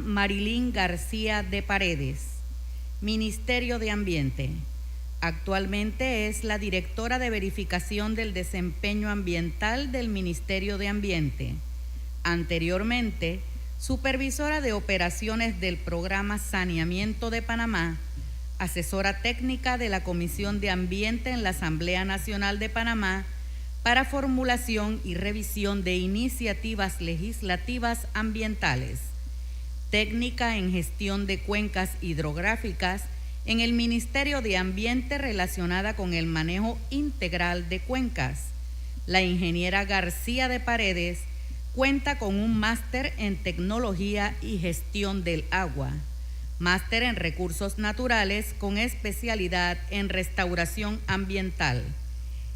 Marilyn García de Paredes, Ministerio de Ambiente. Actualmente es la directora de verificación del desempeño ambiental del Ministerio de Ambiente. Anteriormente, supervisora de operaciones del programa Saneamiento de Panamá, asesora técnica de la Comisión de Ambiente en la Asamblea Nacional de Panamá para formulación y revisión de iniciativas legislativas ambientales, técnica en gestión de cuencas hidrográficas en el Ministerio de Ambiente relacionada con el manejo integral de cuencas. La ingeniera García de Paredes cuenta con un máster en Tecnología y Gestión del Agua, máster en Recursos Naturales con especialidad en Restauración Ambiental.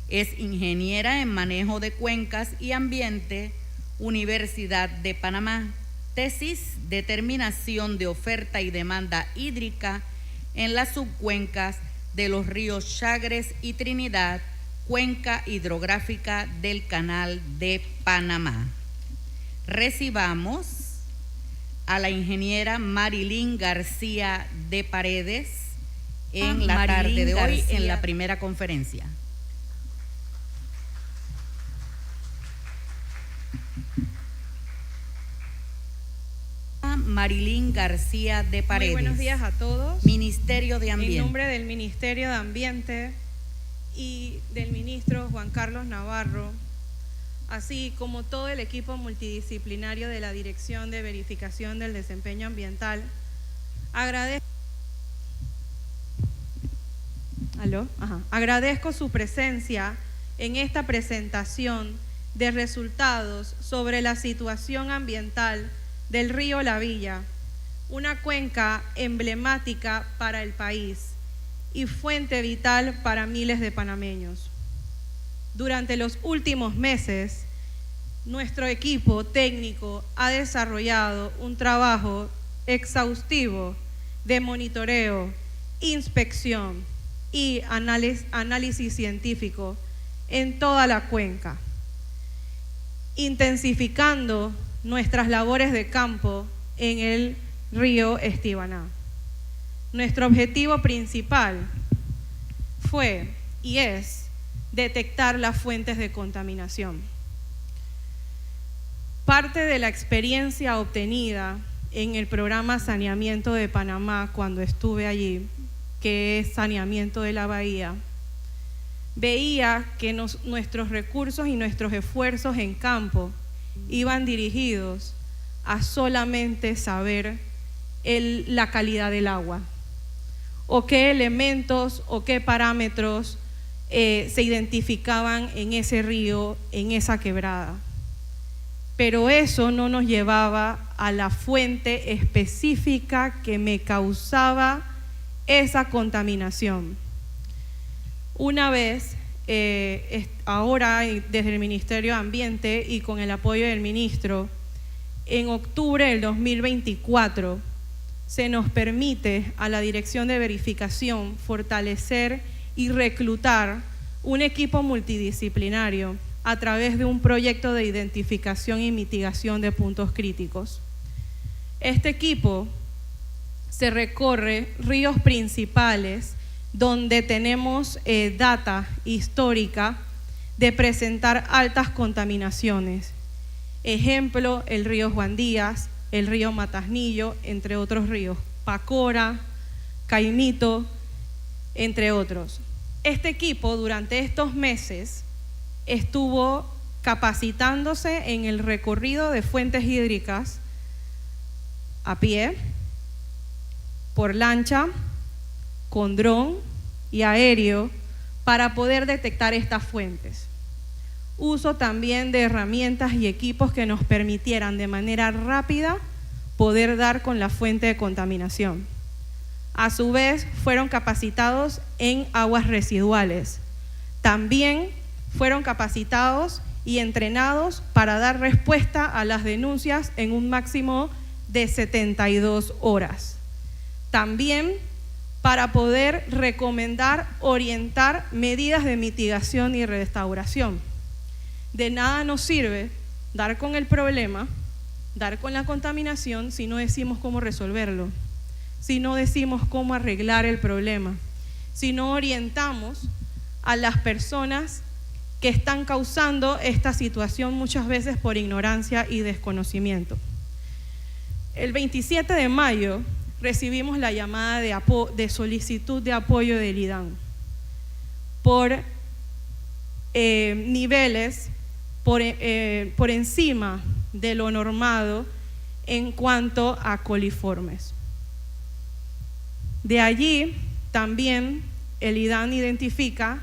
Es ingeniera en Manejo de Cuencas y Ambiente, Universidad de Panamá. Tesis: Determinación de oferta y demanda hídrica en las subcuencas de los ríos Chagres y Trinidad, cuenca hidrográfica del Canal de Panamá. Recibamos a la ingeniera Marilyn García de Paredes en la tarde de hoy en la primera conferencia. Marilyn García de Paredes. Muy buenos días a todos. Ministerio de Ambiente. En nombre del Ministerio de Ambiente y del ministro Juan Carlos Navarro, así como todo el equipo multidisciplinario de la Dirección de Verificación del Desempeño Ambiental, agradezco su presencia en esta presentación de resultados sobre la situación ambiental del río La Villa, una cuenca emblemática para el país y fuente vital para miles de panameños. Durante los últimos meses, nuestro equipo técnico ha desarrollado un trabajo exhaustivo de monitoreo, inspección y análisis científico en toda la cuenca, intensificando nuestras labores de campo en el río Estibaná. Nuestro objetivo principal fue y es detectar las fuentes de contaminación. Parte de la experiencia obtenida en el programa Saneamiento de Panamá cuando estuve allí, que es Saneamiento de la Bahía, veía que nuestros recursos y nuestros esfuerzos en campo iban dirigidos a solamente saber la calidad del agua, o qué elementos o qué parámetros se identificaban en ese río, en esa quebrada. Pero eso no nos llevaba a la fuente específica que me causaba esa contaminación. Una vez, ahora desde el Ministerio de Ambiente y con el apoyo del ministro, en octubre del 2024 se nos permite a la Dirección de Verificación fortalecer y reclutar un equipo multidisciplinario a través de un proyecto de identificación y mitigación de puntos críticos. Este equipo se recorre ríos principales donde tenemos data histórica de presentar altas contaminaciones. Ejemplo, el río Juan Díaz, el río Matasnillo, entre otros ríos, Pacora, Caimito, entre otros. Este equipo durante estos meses estuvo capacitándose en el recorrido de fuentes hídricas a pie, por lancha, con dron y aéreo para poder detectar estas fuentes. Uso también de herramientas y equipos que nos permitieran de manera rápida poder dar con la fuente de contaminación. A su vez, fueron capacitados en aguas residuales. También fueron capacitados y entrenados para dar respuesta a las denuncias en un máximo de 72 horas. También para poder recomendar, orientar medidas de mitigación y restauración. De nada nos sirve dar con el problema, dar con la contaminación si no decimos cómo resolverlo, si no decimos cómo arreglar el problema, si no orientamos a las personas que están causando esta situación muchas veces por ignorancia y desconocimiento. El 27 de mayo recibimos la llamada de solicitud de apoyo del IDAN por niveles por encima de lo normado en cuanto a coliformes. De allí también el IDAN identifica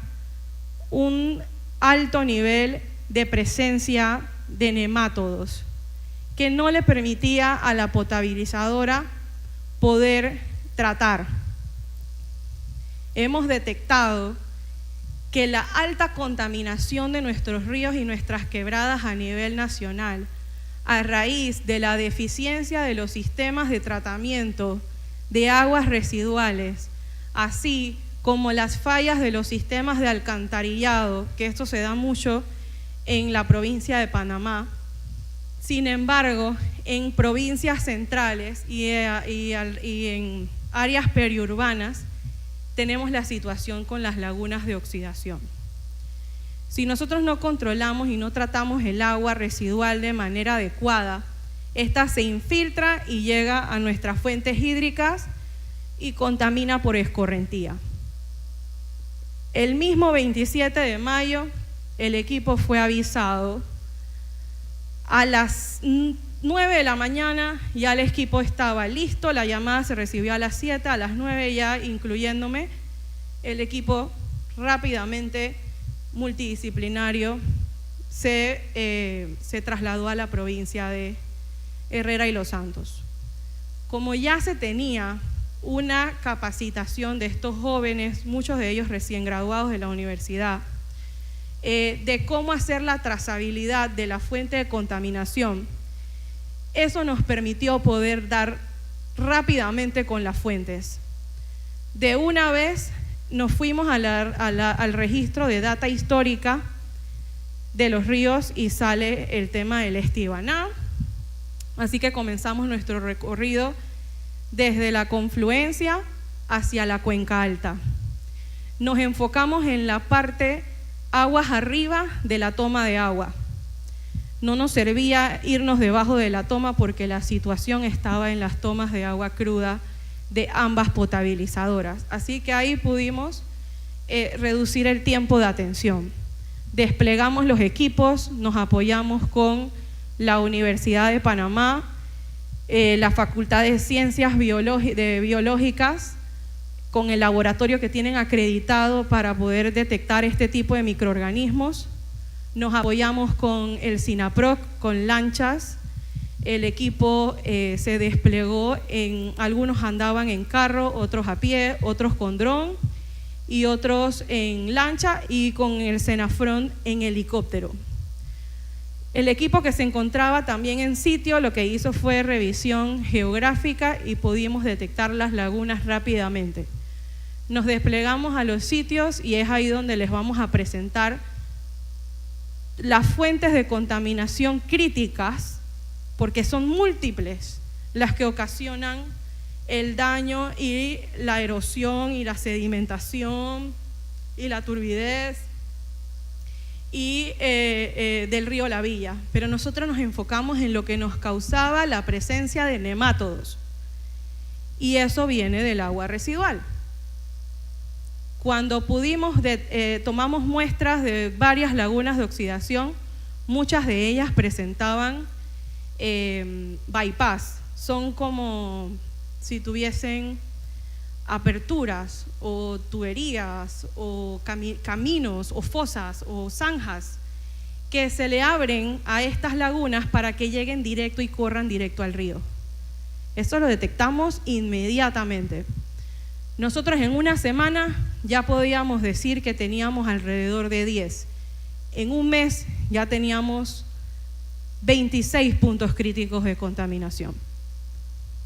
un alto nivel de presencia de nemátodos que no le permitía a la potabilizadora poder tratar. Hemos detectado que la alta contaminación de nuestros ríos y nuestras quebradas a nivel nacional, a raíz de la deficiencia de los sistemas de tratamiento de aguas residuales, así como las fallas de los sistemas de alcantarillado, que esto se da mucho en la provincia de Panamá. Sin embargo, en provincias centrales y en áreas periurbanas tenemos la situación con las lagunas de oxidación. Si nosotros no controlamos y no tratamos el agua residual de manera adecuada, esta se infiltra y llega a nuestras fuentes hídricas y contamina por escorrentía. El mismo 27 de mayo, el equipo fue avisado. A las 9 de la mañana ya el equipo estaba listo, la llamada se recibió a las 7, a las 9 ya, incluyéndome, el equipo rápidamente multidisciplinario se trasladó a la provincia de Herrera y Los Santos. Como ya se tenía una capacitación de estos jóvenes, muchos de ellos recién graduados de la universidad, de cómo hacer la trazabilidad de la fuente de contaminación, eso nos permitió poder dar rápidamente con las fuentes. De una vez nos fuimos al registro de data histórica de los ríos y sale el tema del Estibaná, así que comenzamos nuestro recorrido desde la confluencia hacia la cuenca alta. Nos enfocamos en la parte aguas arriba de la toma de agua. No nos servía irnos debajo de la toma porque la situación estaba en las tomas de agua cruda de ambas potabilizadoras. Así que ahí pudimos reducir el tiempo de atención. Desplegamos los equipos, nos apoyamos con la Universidad de Panamá, la Facultad de Ciencias Biológicas, con el laboratorio que tienen acreditado para poder detectar este tipo de microorganismos. Nos apoyamos con el SINAPROC, con lanchas. El equipo se desplegó, algunos andaban en carro, otros a pie, otros con dron y otros en lancha y con el Senafrón en helicóptero. El equipo que se encontraba también en sitio lo que hizo fue revisión geográfica y pudimos detectar las lagunas rápidamente. Nos desplegamos a los sitios y es ahí donde les vamos a presentar las fuentes de contaminación críticas, porque son múltiples las que ocasionan el daño y la erosión y la sedimentación y la turbidez y del río La Villa, pero nosotros nos enfocamos en lo que nos causaba la presencia de nemátodos y eso viene del agua residual. Cuando pudimos, tomamos muestras de varias lagunas de oxidación, muchas de ellas presentaban bypass, son como si tuviesen aperturas o tuberías o caminos o fosas o zanjas que se le abren a estas lagunas para que lleguen directo y corran directo al río. Eso lo detectamos inmediatamente. Nosotros en una semana ya podíamos decir que teníamos alrededor de 10. En un mes ya teníamos 26 puntos críticos de contaminación.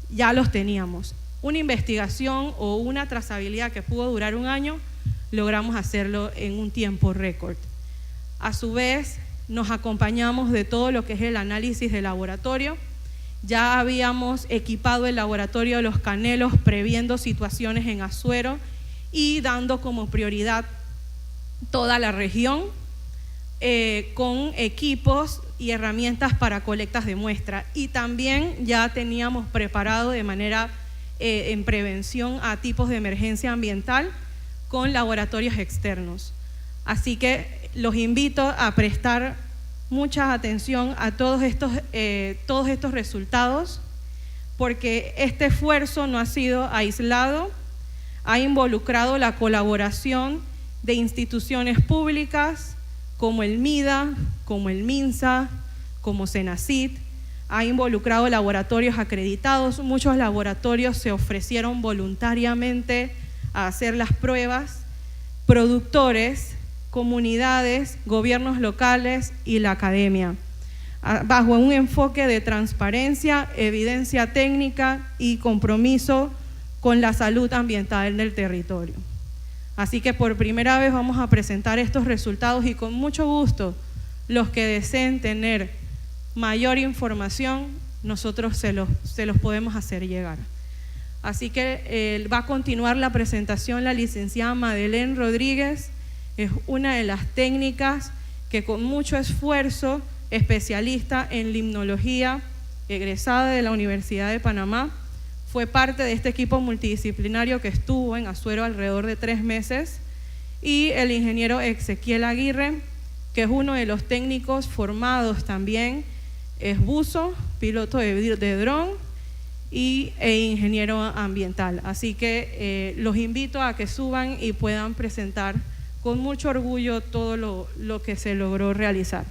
Ya los teníamos. Una investigación o una trazabilidad que pudo durar un año, logramos hacerlo en un tiempo récord. A su vez, nos acompañamos de todo lo que es el análisis de laboratorio Ya habíamos equipado el laboratorio de Los Canelos previendo situaciones en Azuero y dando como prioridad toda la región con equipos y herramientas para colectas de muestra. Y también ya teníamos preparado de manera en prevención a tipos de emergencia ambiental con laboratorios externos. Así que los invito a prestar mucha atención a todos estos resultados, porque este esfuerzo no ha sido aislado, ha involucrado la colaboración de instituciones públicas como el MIDA, como el MINSA, como Senacid, ha involucrado laboratorios acreditados. Muchos laboratorios se ofrecieron voluntariamente a hacer las pruebas, productores, comunidades, gobiernos locales y la academia, bajo un enfoque de transparencia, evidencia técnica y compromiso con la salud ambiental del territorio. Así que por primera vez vamos a presentar estos resultados y con mucho gusto los que deseen tener mayor información, nosotros se los podemos hacer llegar. Así que va a continuar la presentación la licenciada Madeleine Rodríguez. Es una de las técnicas que con mucho esfuerzo, especialista en limnología, egresada de la Universidad de Panamá, fue parte de este equipo multidisciplinario que estuvo en Azuero alrededor de 3 meses, y el ingeniero Ezequiel Aguirre, que es uno de los técnicos formados también, es buzo, piloto de dron e ingeniero ambiental. Así que los invito a que suban y puedan presentar con mucho orgullo todo lo que se logró realizar.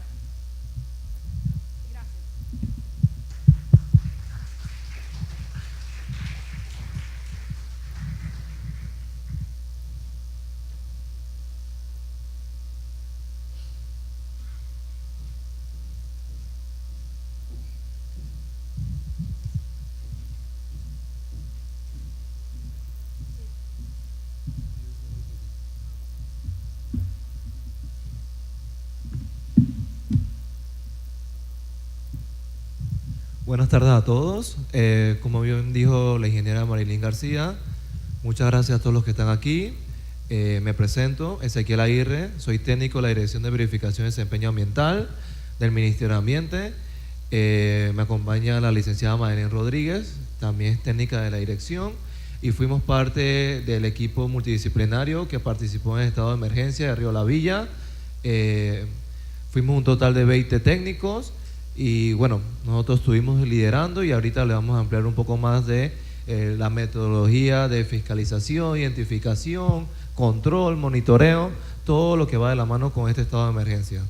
Buenas tardes a todos. Como bien dijo la ingeniera Marilyn García, muchas gracias a todos los que están aquí. Me presento, Ezequiel Aguirre, soy técnico de la Dirección de Verificación y Desempeño Ambiental del Ministerio de Ambiente. Me acompaña la licenciada Madeleine Rodríguez, también es técnica de la dirección, y fuimos parte del equipo multidisciplinario que participó en el estado de emergencia de Río La Villa. Fuimos un total de 20 técnicos. Y bueno, nosotros estuvimos liderando y ahorita le vamos a ampliar un poco más de la metodología de fiscalización, identificación, control, monitoreo, todo lo que va de la mano con este estado de emergencia.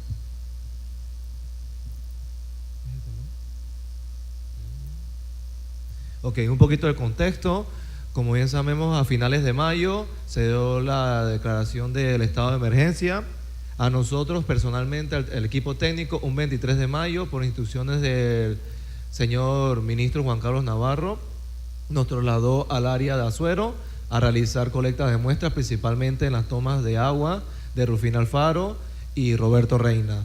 Ok, un poquito del contexto. Como bien sabemos, a finales de mayo se dio la declaración del estado de emergencia. A nosotros personalmente, el equipo técnico, un 23 de mayo, por instrucciones del señor ministro Juan Carlos Navarro, nos trasladó al área de Azuero a realizar colectas de muestras, principalmente en las tomas de agua de Rufina Alfaro y Roberto Reina.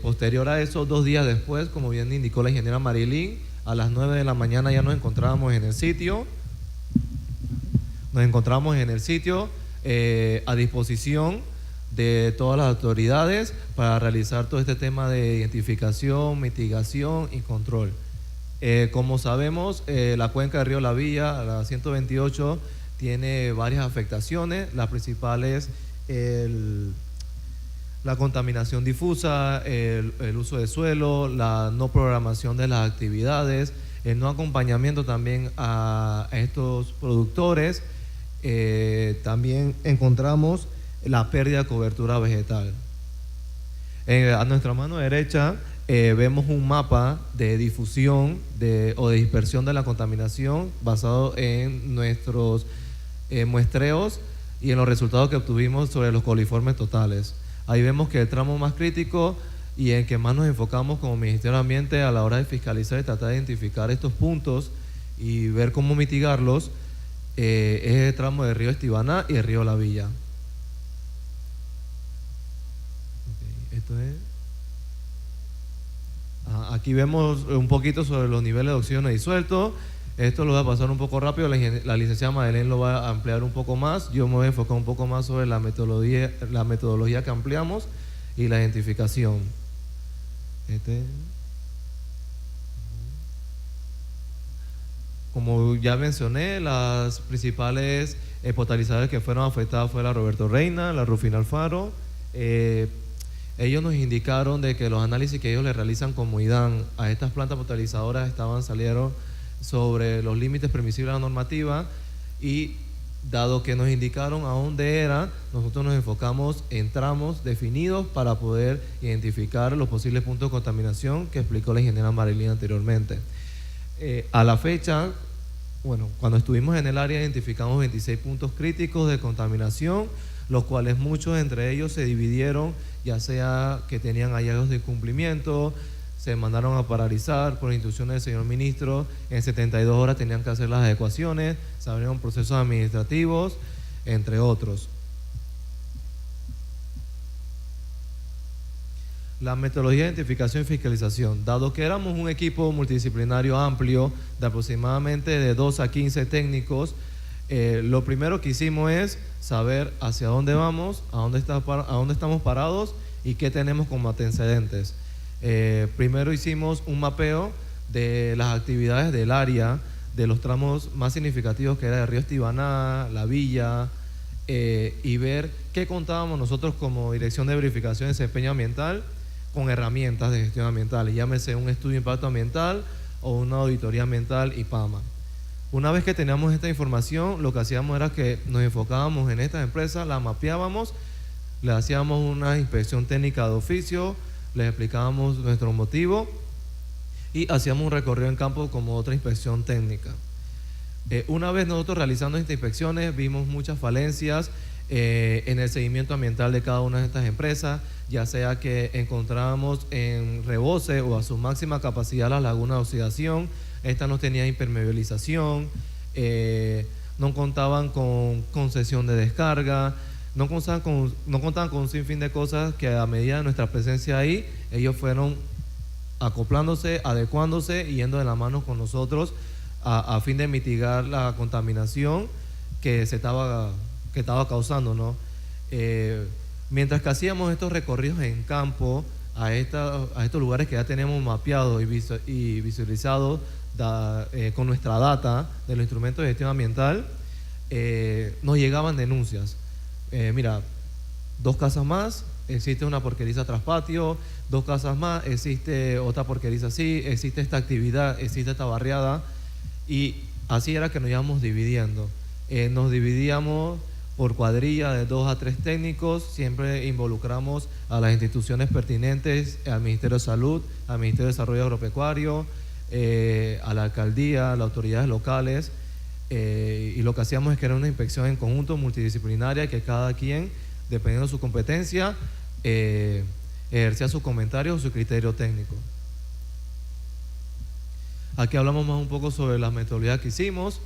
Posterior a eso, 2 días después, como bien indicó la ingeniera Marilyn, a las 9 de la mañana ya nos encontrábamos en el sitio. A disposición de todas las autoridades para realizar todo este tema de identificación, mitigación y control. Como sabemos, la cuenca de Río La Villa, la 128, tiene varias afectaciones. Las principales, la contaminación difusa, el uso de suelo, la no programación de las actividades, el no acompañamiento también a estos productores. También encontramos la pérdida de cobertura vegetal. A nuestra mano derecha vemos un mapa de difusión o de dispersión de la contaminación basado en nuestros muestreos y en los resultados que obtuvimos sobre los coliformes totales. Ahí vemos que el tramo más crítico y en que más nos enfocamos como Ministerio de Ambiente a la hora de fiscalizar y tratar de identificar estos puntos y ver cómo mitigarlos es el tramo de Río Estibaná y el Río La Villa. Aquí vemos un poquito sobre los niveles de oxígeno disuelto. Esto lo voy a pasar un poco rápido, la licenciada Madeleine lo va a ampliar un poco más. Yo me voy a enfocar un poco más sobre la metodología que ampliamos y la identificación. Como ya mencioné, las principales potabilizadores que fueron afectadas fue la Roberto Reina, la Rufino Alfaro. Ellos nos indicaron de que los análisis que ellos le realizan como IDAN a estas plantas potabilizadoras salieron sobre los límites permisibles de la normativa, y dado que nos indicaron a dónde era, nosotros nos enfocamos en tramos definidos para poder identificar los posibles puntos de contaminación que explicó la ingeniera Marilyn anteriormente. A la fecha, bueno, cuando estuvimos en el área identificamos 26 puntos críticos de contaminación, los cuales muchos entre ellos se dividieron, ya sea que tenían hallazgos de incumplimiento, se mandaron a paralizar por instrucciones del señor ministro, en 72 horas tenían que hacer las adecuaciones, se abrieron procesos administrativos, entre otros. La metodología de identificación y fiscalización. Dado que éramos un equipo multidisciplinario amplio de aproximadamente de 2 a 15 técnicos, lo primero que hicimos es saber hacia dónde vamos, a dónde estamos parados y qué tenemos como antecedentes. Primero hicimos un mapeo de las actividades del área, de los tramos más significativos que era el río Estibaná, La Villa, y ver qué contábamos nosotros como Dirección de Verificación de Desempeño Ambiental con herramientas de gestión ambiental, llámese un estudio de impacto ambiental o una auditoría ambiental IPAMA. Una vez que teníamos esta información, lo que hacíamos era que nos enfocábamos en estas empresas, las mapeábamos, le hacíamos una inspección técnica de oficio, les explicábamos nuestro motivo y hacíamos un recorrido en campo como otra inspección técnica. Una vez nosotros realizando estas inspecciones, vimos muchas falencias en el seguimiento ambiental de cada una de estas empresas, ya sea que encontrábamos en rebose o a su máxima capacidad las lagunas de oxidación. Esta no tenía impermeabilización, no contaban con concesión de descarga, no contaban con un sinfín de cosas que a medida de nuestra presencia ahí, ellos fueron acoplándose, adecuándose y yendo de la mano con nosotros a fin de mitigar la contaminación que estaba causando, ¿no? Mientras que hacíamos estos recorridos en campo a estos lugares que ya tenemos mapeados y visualizados con nuestra data de los instrumentos de gestión ambiental, nos llegaban denuncias. Mira, 2 casas más, existe una porqueriza tras patio, 2 casas más, existe otra porqueriza así, existe esta actividad, existe esta barriada, y así era que nos íbamos dividiendo. Nos dividíamos por cuadrilla de 2 a 3 técnicos, siempre involucramos a las instituciones pertinentes, al Ministerio de Salud, al Ministerio de Desarrollo Agropecuario, a la alcaldía, a las autoridades locales, y lo que hacíamos es que era una inspección en conjunto multidisciplinaria, que cada quien, dependiendo de su competencia, ejercía sus comentarios o su criterio técnico. Aquí hablamos más un poco sobre las metodologías que hicimos,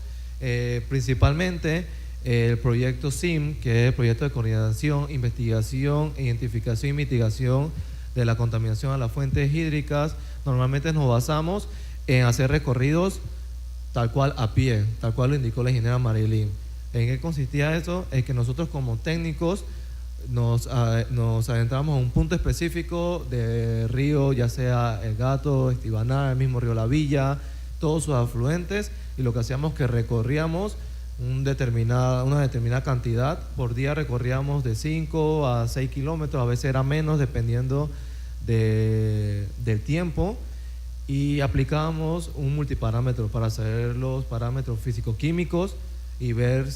principalmente el proyecto SIM, que es el proyecto de coordinación, investigación, identificación y mitigación de la contaminación a las fuentes hídricas. Normalmente nos basamos en hacer recorridos tal cual a pie, tal cual lo indicó la ingeniera Marilyn. ¿En qué consistía eso? Es que nosotros como técnicos nos adentramos a un punto específico de río, ya sea el Gato, Estibaná, el mismo río La Villa, todos sus afluentes, y lo que hacíamos es que recorríamos una determinada cantidad. Por día recorríamos de 5 a 6 kilómetros, a veces era menos dependiendo del tiempo, y aplicábamos un multiparámetro para hacer los parámetros físico-químicos y ver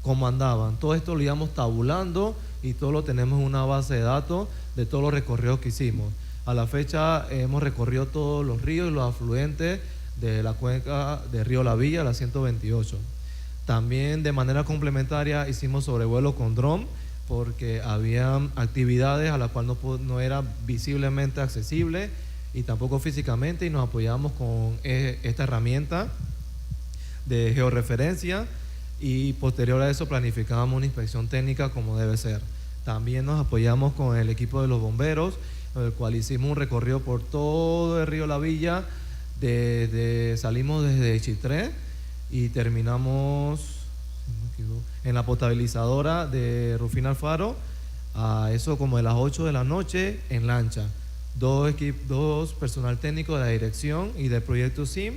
cómo andaban. Todo esto lo íbamos tabulando y todo lo tenemos en una base de datos de todos los recorridos que hicimos. A la fecha hemos recorrido todos los ríos y los afluentes de la cuenca de Río La Villa, la 128. También de manera complementaria hicimos sobrevuelo con dron, porque había actividades a las cuales no era visiblemente accesible y tampoco físicamente, y nos apoyamos con esta herramienta de georreferencia, y posterior a eso planificábamos una inspección técnica como debe ser. También nos apoyamos con el equipo de los bomberos el cual hicimos un recorrido por todo el río La Villa, salimos desde Chitré y terminamos en la potabilizadora de Rufino Alfaro, a eso como de las 8 de la noche en lancha. Dos personal técnico de la dirección y del proyecto SIM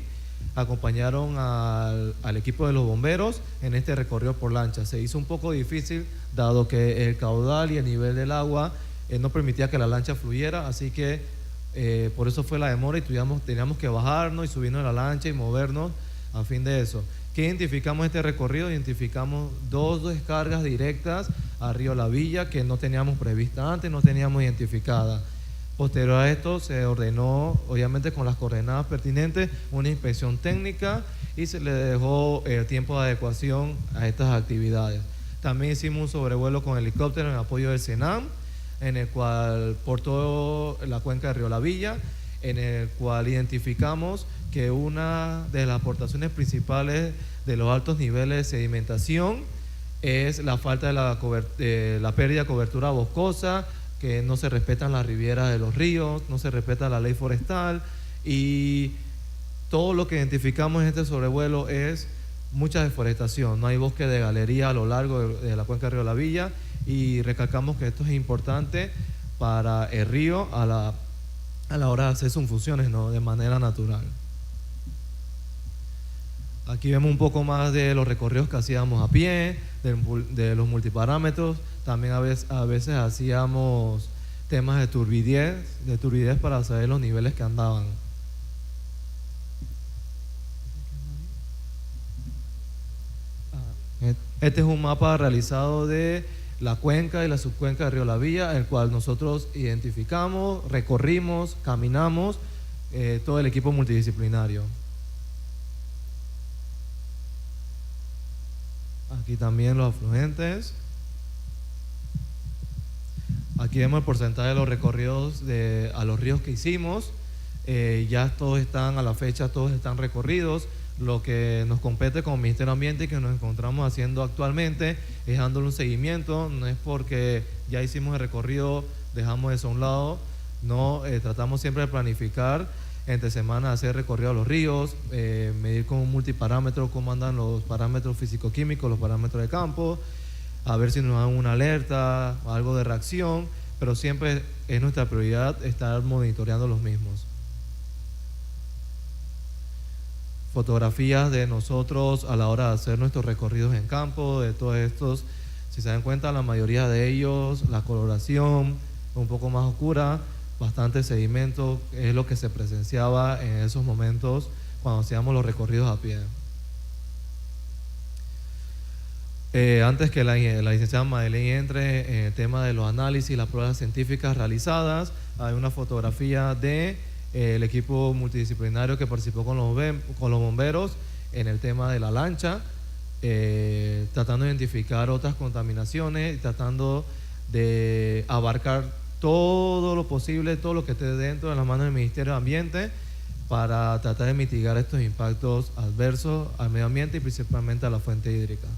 acompañaron al equipo de los bomberos en este recorrido por lancha. Se hizo un poco difícil dado que el caudal y el nivel del agua no permitía que la lancha fluyera, así que por eso fue la demora y teníamos que bajarnos y subirnos a la lancha y movernos a fin de eso. ¿Qué identificamos este recorrido? Identificamos dos descargas directas a Río La Villa que no teníamos prevista antes, no teníamos identificada. Posterior a esto se ordenó, obviamente con las coordenadas pertinentes, una inspección técnica y se le dejó el tiempo de adecuación a estas actividades. También hicimos un sobrevuelo con helicóptero en apoyo del SENAM, en el cual por toda la cuenca de Río La Villa, en el cual identificamos que una de las aportaciones principales de los altos niveles de sedimentación es la falta de la pérdida de cobertura boscosa, que no se respetan las rivieras de los ríos, no se respeta la ley forestal, y todo lo que identificamos en este sobrevuelo es mucha deforestación. No hay bosque de galería a lo largo de la cuenca de Río La Villa, y recalcamos que esto es importante para el río a la hora de hacer sus funciones, ¿no?, de manera natural. Aquí vemos un poco más de los recorridos que hacíamos a pie, de los multiparámetros. También a veces hacíamos temas de turbidez para saber los niveles que andaban. Este es un mapa realizado de la cuenca y la subcuenca de Río La Villa, el cual nosotros identificamos, recorrimos, caminamos, todo el equipo multidisciplinario. Aquí también los afluentes. Aquí vemos el porcentaje de los recorridos a los ríos que hicimos. Ya todos están, a la fecha, todos están recorridos. Lo que nos compete como Ministerio de Ambiente y que nos encontramos haciendo actualmente es dándole un seguimiento. No es porque ya hicimos el recorrido, dejamos eso a un lado. No, tratamos siempre de planificar entre semanas, hacer recorrido a los ríos, medir con un multiparámetro cómo andan los parámetros físico-químicos, los parámetros de campo, a ver si nos dan una alerta, algo de reacción, pero siempre es nuestra prioridad estar monitoreando los mismos. Fotografías de nosotros a la hora de hacer nuestros recorridos en campo, de todos estos. Si se dan cuenta, la mayoría de ellos, la coloración un poco más oscura, bastante sedimento, es lo que se presenciaba en esos momentos cuando hacíamos los recorridos a pie. Antes que la licenciada Madeleine entre en el tema de los análisis y las pruebas científicas realizadas, hay una fotografía de el equipo multidisciplinario que participó con los bomberos en el tema de la lancha, tratando de identificar otras contaminaciones y tratando de abarcar todo lo posible, todo lo que esté dentro de las manos del Ministerio de Ambiente para tratar de mitigar estos impactos adversos al medio ambiente y principalmente a la fuente hídrica.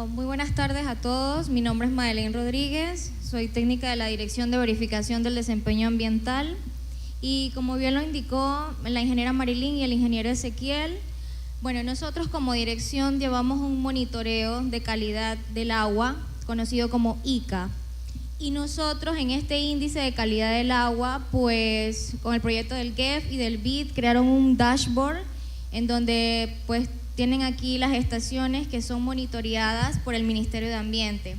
Muy buenas tardes a todos. Mi nombre es Madeleine Rodríguez, soy técnica de la Dirección de Verificación del Desempeño Ambiental y como bien lo indicó la ingeniera Marilyn y el ingeniero Ezequiel, bueno, nosotros como dirección llevamos un monitoreo de calidad del agua, conocido como ICA, y nosotros en este índice de calidad del agua, pues con el proyecto del GEF y del BID crearon un dashboard en donde pues tienen aquí las estaciones que son monitoreadas por el Ministerio de Ambiente.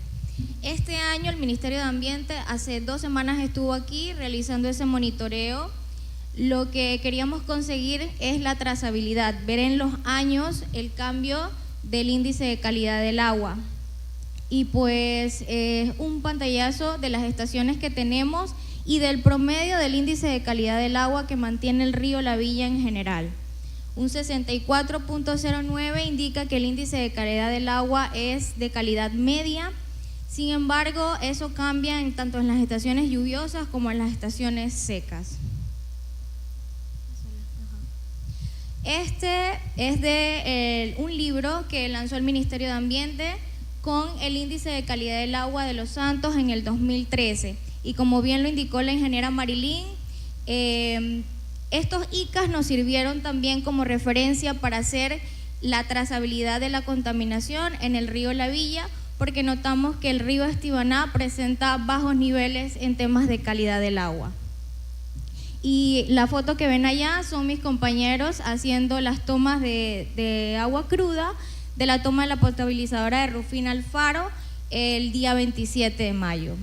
Este año el Ministerio de Ambiente hace 2 semanas estuvo aquí realizando ese monitoreo. Lo que queríamos conseguir es la trazabilidad, ver en los años el cambio del índice de calidad del agua. Y pues un pantallazo de las estaciones que tenemos y del promedio del índice de calidad del agua que mantiene el río La Villa en general. Un 64.09 indica que el índice de calidad del agua es de calidad media, Sin embargo, eso cambia tanto en las estaciones lluviosas como en las estaciones secas. Este es de un libro que lanzó el Ministerio de Ambiente con el índice de calidad del agua de Los Santos en el 2013. Y como bien lo indicó la ingeniera Marilyn, estos ICAs nos sirvieron también como referencia para hacer la trazabilidad de la contaminación en el río La Villa, porque notamos que el río Estibaná presenta bajos niveles en temas de calidad del agua. Y la foto que ven allá son mis compañeros haciendo las tomas de agua cruda de la toma de la potabilizadora de Rufina Alfaro el día 27 de mayo.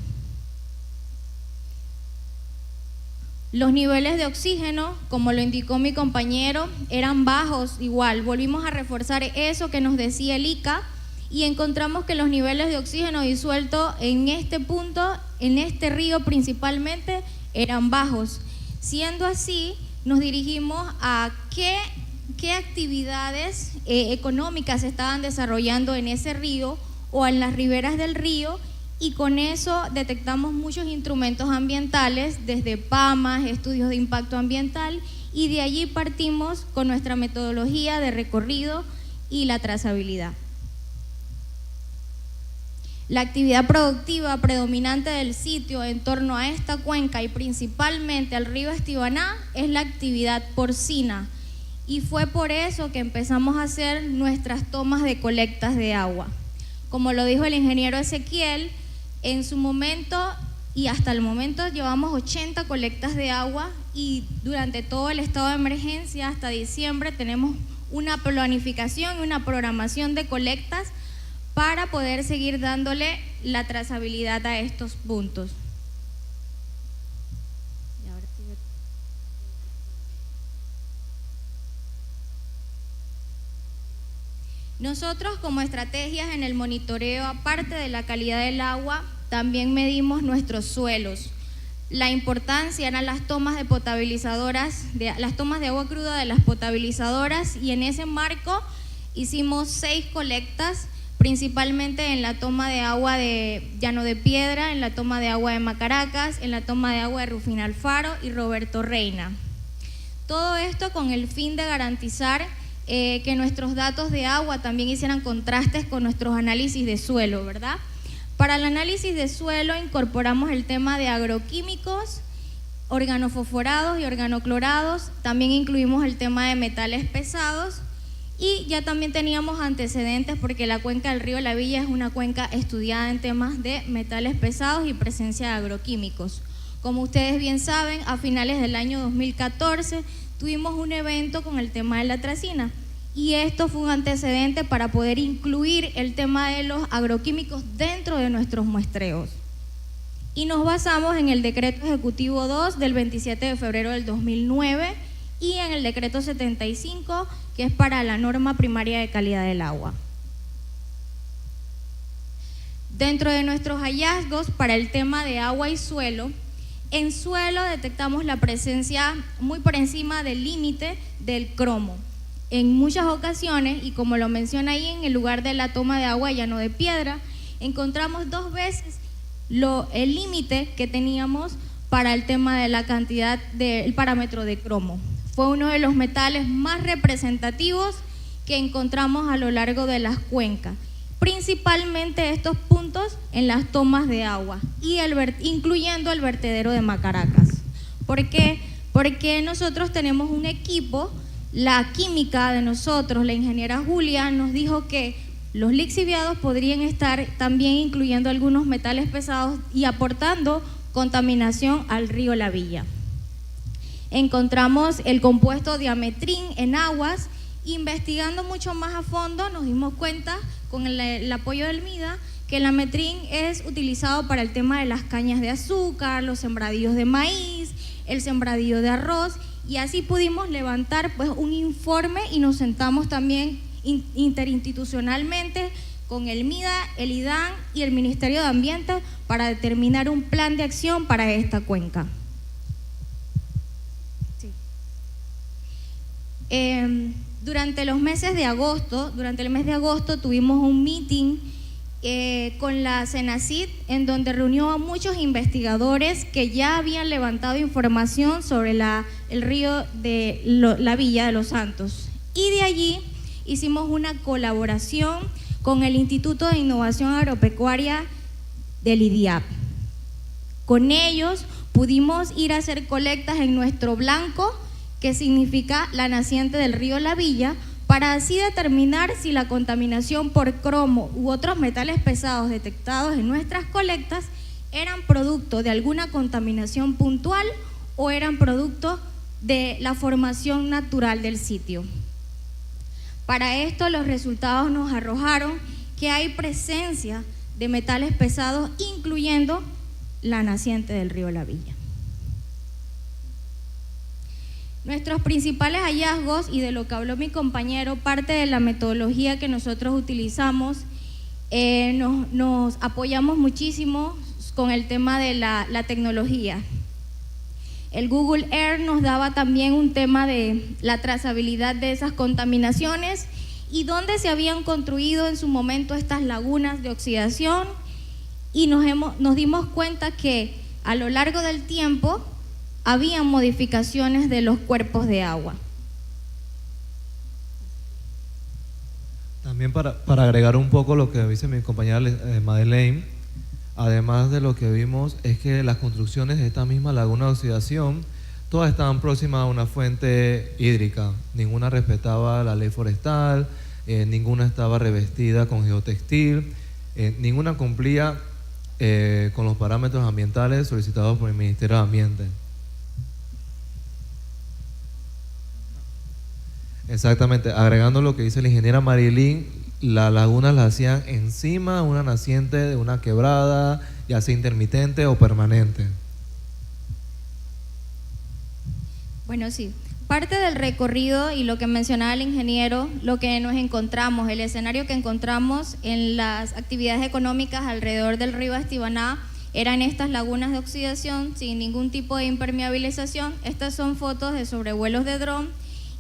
Los niveles de oxígeno, como lo indicó mi compañero, eran bajos igual. Volvimos a reforzar eso que nos decía el ICA y encontramos que los niveles de oxígeno disuelto en este punto, en este río principalmente, eran bajos. Siendo así, nos dirigimos a qué actividades económicas se estaban desarrollando en ese río o en las riberas del río, y con eso detectamos muchos instrumentos ambientales, desde PAMAS, estudios de impacto ambiental, y de allí partimos con nuestra metodología de recorrido y la trazabilidad. La actividad productiva predominante del sitio en torno a esta cuenca y principalmente al río Estibaná es la actividad porcina, y fue por eso que empezamos a hacer nuestras tomas de colectas de agua. Como lo dijo el ingeniero Ezequiel, en su momento y hasta el momento llevamos 80 colectas de agua, y durante todo el estado de emergencia hasta diciembre tenemos una planificación y una programación de colectas para poder seguir dándole la trazabilidad a estos puntos. Nosotros, como estrategias en el monitoreo, aparte de la calidad del agua, también medimos nuestros suelos. La importancia eran las tomas de potabilizadoras, las tomas de agua cruda de las potabilizadoras, y en ese marco hicimos 6 colectas, principalmente en la toma de agua de Llano de Piedra, en la toma de agua de Macaracas, en la toma de agua de Rufina Alfaro y Roberto Reina. Todo esto con el fin de garantizar que nuestros datos de agua también hicieran contrastes con nuestros análisis de suelo, ¿verdad? Para el análisis de suelo incorporamos el tema de agroquímicos, organofosforados y organoclorados, también incluimos el tema de metales pesados, y ya también teníamos antecedentes porque la cuenca del río La Villa es una cuenca estudiada en temas de metales pesados y presencia de agroquímicos. Como ustedes bien saben, a finales del año 2014 tuvimos un evento con el tema de la tracina, y esto fue un antecedente para poder incluir el tema de los agroquímicos dentro de nuestros muestreos. Y nos basamos en el Decreto Ejecutivo 2 del 27 de febrero del 2009 y en el Decreto 75, que es para la norma primaria de calidad del agua. Dentro de nuestros hallazgos para el tema de agua y suelo, en suelo detectamos la presencia muy por encima del límite del cromo. En muchas ocasiones, y como lo menciona ahí en el lugar de la toma de agua Llano de Piedra, encontramos 2 veces el límite que teníamos para el tema de la cantidad del parámetro de cromo. Fue uno de los metales más representativos que encontramos a lo largo de las cuencas, principalmente estos puntos en las tomas de agua, y incluyendo el vertedero de Macaracas. ¿Por qué? Porque nosotros tenemos un equipo, la química de nosotros, la ingeniera Julia nos dijo que los lixiviados podrían estar también incluyendo algunos metales pesados y aportando contaminación al río La Villa. Encontramos el compuesto diametrín en aguas. Investigando mucho más a fondo nos dimos cuenta, con el apoyo del MIDA, que el ametrín es utilizado para el tema de las cañas de azúcar, los sembradíos de maíz, el sembradío de arroz, y así pudimos levantar pues un informe, y nos sentamos también interinstitucionalmente con el MIDA, el IDAN y el Ministerio de Ambiente para determinar un plan de acción para esta cuenca. Sí. Durante el mes de agosto tuvimos un meeting con la CENACID, en donde reunió a muchos investigadores que ya habían levantado información sobre el río de la Villa de los Santos. Y de allí hicimos una colaboración con el Instituto de Innovación Agropecuaria del IDIAP. Con ellos pudimos ir a hacer colectas en nuestro blanco, que significa la naciente del río La Villa, para así determinar si la contaminación por cromo u otros metales pesados detectados en nuestras colectas eran producto de alguna contaminación puntual o eran producto de la formación natural del sitio. Para esto, los resultados nos arrojaron que hay presencia de metales pesados, incluyendo la naciente del río La Villa. Nuestros principales hallazgos, y de lo que habló mi compañero, parte de la metodología que nosotros utilizamos, nos apoyamos muchísimo con el tema de la tecnología. El Google Earth nos daba también un tema de la trazabilidad de esas contaminaciones y dónde se habían construido en su momento estas lagunas de oxidación, y nos dimos cuenta que a lo largo del tiempo habían modificaciones de los cuerpos de agua. También para agregar un poco lo que dice mi compañera Madeleine, además de lo que vimos es que las construcciones de esta misma laguna de oxidación todas estaban próximas a una fuente hídrica, ninguna respetaba la ley forestal, ninguna estaba revestida con geotextil, ninguna cumplía con los parámetros ambientales solicitados por el Ministerio de Ambiente. Exactamente, agregando lo que dice la ingeniera Marilyn, las lagunas las hacían encima de una naciente de una quebrada, ya sea intermitente o permanente. Bueno, sí, parte del recorrido y lo que mencionaba el ingeniero, lo que nos encontramos, el escenario que encontramos en las actividades económicas alrededor del río Estibaná, eran estas lagunas de oxidación sin ningún tipo de impermeabilización. Estas son fotos de sobrevuelos de dron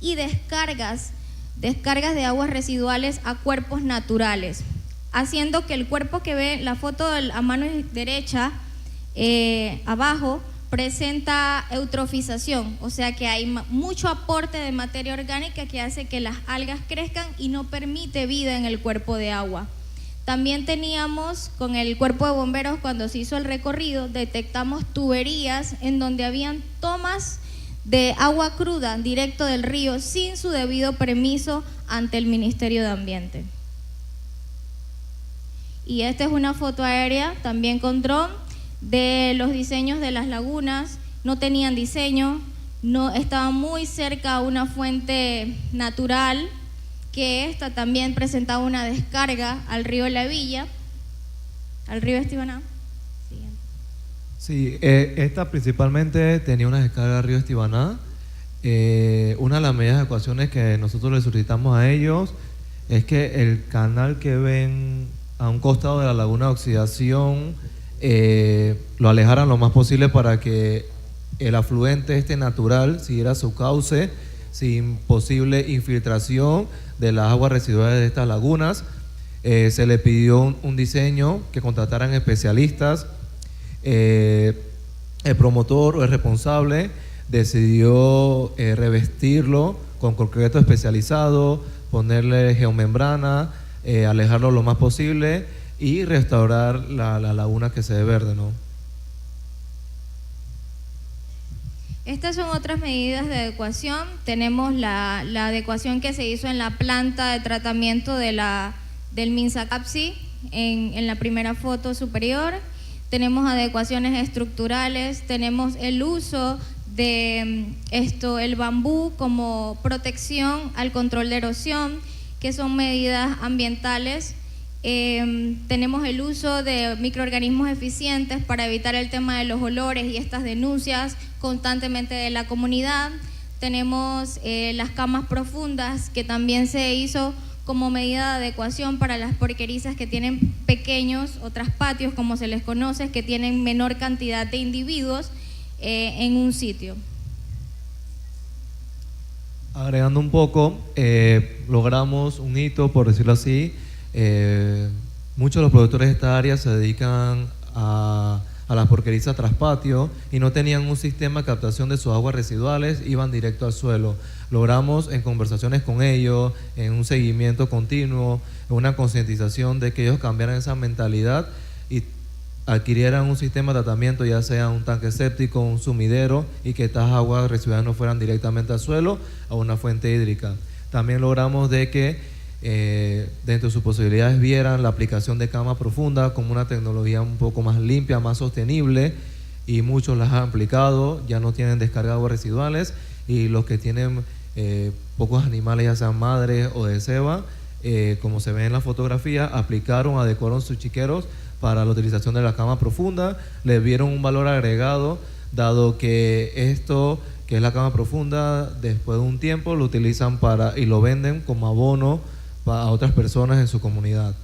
y descargas de aguas residuales a cuerpos naturales, haciendo que el cuerpo que ve la foto a mano derecha, abajo, presenta eutrofización, o sea que hay mucho aporte de materia orgánica que hace que las algas crezcan y no permite vida en el cuerpo de agua. También teníamos con el cuerpo de bomberos, cuando se hizo el recorrido, detectamos tuberías en donde habían tomas de agua cruda directo del río sin su debido permiso ante el Ministerio de Ambiente. Y esta es una foto aérea también con dron de los diseños de las lagunas. No tenían diseño, no estaban muy cerca a una fuente natural, que esta también presentaba una descarga al río La Villa, al río Estibaná. Sí, esta principalmente tenía una descarga al río Estibaná. Una de las medidas de ecuaciones que nosotros le solicitamos a ellos es que el canal que ven a un costado de la laguna de oxidación lo alejaran lo más posible para que el afluente natural siguiera su cauce sin posible infiltración de las aguas residuales de estas lagunas. Se le pidió un diseño, que contrataran especialistas. El promotor o el responsable decidió revestirlo con concreto especializado, ponerle geomembrana, alejarlo lo más posible y restaurar la laguna que se ve verde, ¿no? Estas son otras medidas de adecuación. Tenemos la adecuación que se hizo en la planta de tratamiento del MinSACAPSI en la primera foto superior. Tenemos adecuaciones estructurales, tenemos el uso de el bambú como protección al control de erosión, que son medidas ambientales. Tenemos el uso de microorganismos eficientes para evitar el tema de los olores y estas denuncias constantemente de la comunidad. Tenemos las camas profundas, que también se hizo como medida de adecuación para las porquerizas que tienen pequeños o traspatios, como se les conoce, que tienen menor cantidad de individuos en un sitio. Agregando un poco, logramos un hito, por decirlo así, Muchos de los productores de esta área se dedican a las porquerizas tras patio y no tenían un sistema de captación de sus aguas residuales, iban directo al suelo. Logramos en conversaciones con ellos, en un seguimiento continuo, en una concientización de que ellos cambiaran esa mentalidad y adquirieran un sistema de tratamiento, ya sea un tanque séptico, un sumidero, y que estas aguas residuales no fueran directamente al suelo a una fuente hídrica. También logramos de que dentro de sus posibilidades vieran la aplicación de cama profunda como una tecnología un poco más limpia, más sostenible, y muchos las han aplicado, ya no tienen descarga de aguas residuales, y los que tienen pocos animales, ya sean madres o de ceba, como se ve en la fotografía, aplicaron, adecuaron sus chiqueros para la utilización de la cama profunda, le vieron un valor agregado, dado que esto, que es la cama profunda, después de un tiempo lo utilizan y lo venden como abono a otras personas en su comunidad.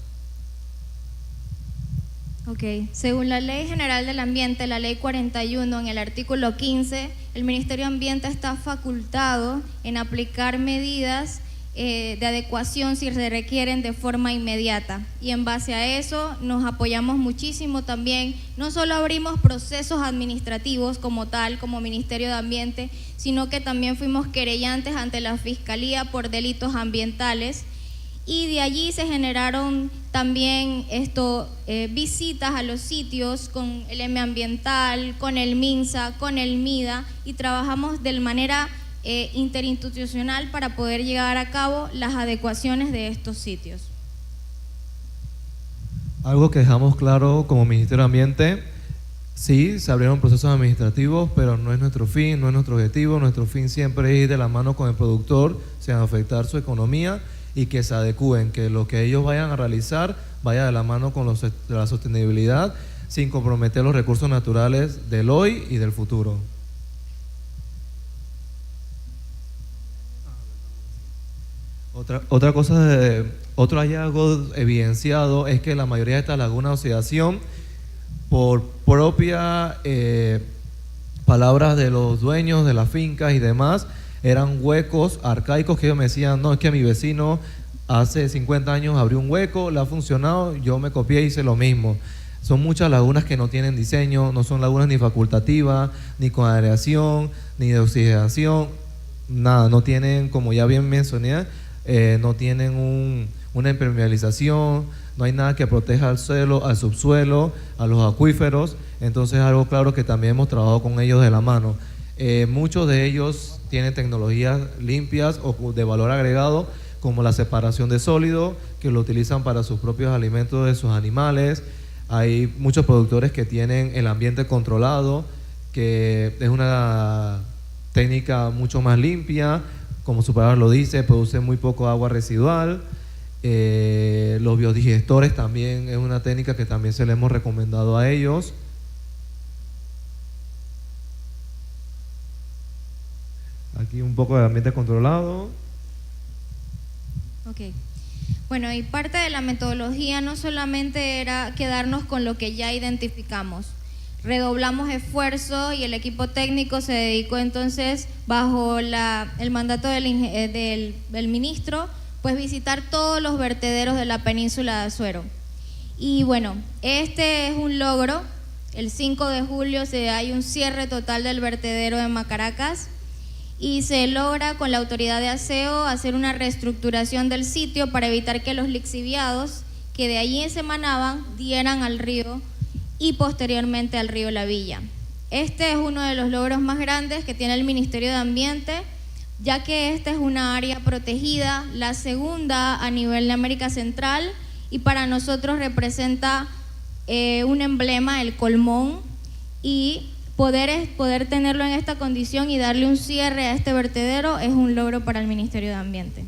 Ok, según la Ley General del Ambiente, la Ley 41, en el artículo 15, el Ministerio de Ambiente está facultado en aplicar medidas de adecuación si se requieren de forma inmediata, y en base a eso nos apoyamos muchísimo también. No solo abrimos procesos administrativos como tal, como Ministerio de Ambiente, sino que también fuimos querellantes ante la Fiscalía por delitos ambientales, y de allí se generaron también visitas a los sitios con el M Ambiental, con el MINSA, con el MIDA, y trabajamos de manera interinstitucional para poder llevar a cabo las adecuaciones de estos sitios. Algo que dejamos claro como Ministerio de Ambiente: sí, se abrieron procesos administrativos, pero no es nuestro fin, no es nuestro objetivo. Nuestro fin siempre es ir de la mano con el productor, sin afectar su economía, y que se adecúen, que lo que ellos vayan a realizar vaya de la mano con la sostenibilidad, sin comprometer los recursos naturales del hoy y del futuro. Otra cosa, otro hallazgo evidenciado es que la mayoría de estas lagunas de oxidación, por propia palabras de los dueños de las fincas y demás, eran huecos arcaicos que ellos me decían: no, es que mi vecino hace 50 años abrió un hueco, le ha funcionado, yo me copié y hice lo mismo. Son muchas lagunas que no tienen diseño, no son lagunas ni facultativas, ni con aireación, ni de oxigenación, nada, no tienen, como ya bien mencioné, no tienen una impermeabilización, no hay nada que proteja al suelo, al subsuelo, a los acuíferos. Entonces es algo claro que también hemos trabajado con ellos de la mano. Muchos de ellos tienen tecnologías limpias o de valor agregado, como la separación de sólidos, que lo utilizan para sus propios alimentos de sus animales. Hay muchos productores que tienen el ambiente controlado, que es una técnica mucho más limpia, como su palabra lo dice, produce muy poco agua residual. Los biodigestores también es una técnica que también se le hemos recomendado a ellos. Aquí un poco de ambiente controlado. Ok. Bueno, y parte de la metodología no solamente era quedarnos con lo que ya identificamos. Redoblamos esfuerzo y el equipo técnico se dedicó entonces, bajo el mandato del ministro, pues visitar todos los vertederos de la península de Azuero. Y bueno, este es un logro. El 5 de julio hay un cierre total del vertedero de Macaracas, y se logra con la autoridad de aseo hacer una reestructuración del sitio para evitar que los lixiviados que de allí se emanaban dieran al río y posteriormente al río La Villa. Este es uno de los logros más grandes que tiene el Ministerio de Ambiente, ya que esta es una área protegida, la segunda a nivel de América Central, y para nosotros representa un emblema, el Colmón, y poder tenerlo en esta condición y darle un cierre a este vertedero es un logro para el Ministerio de Ambiente.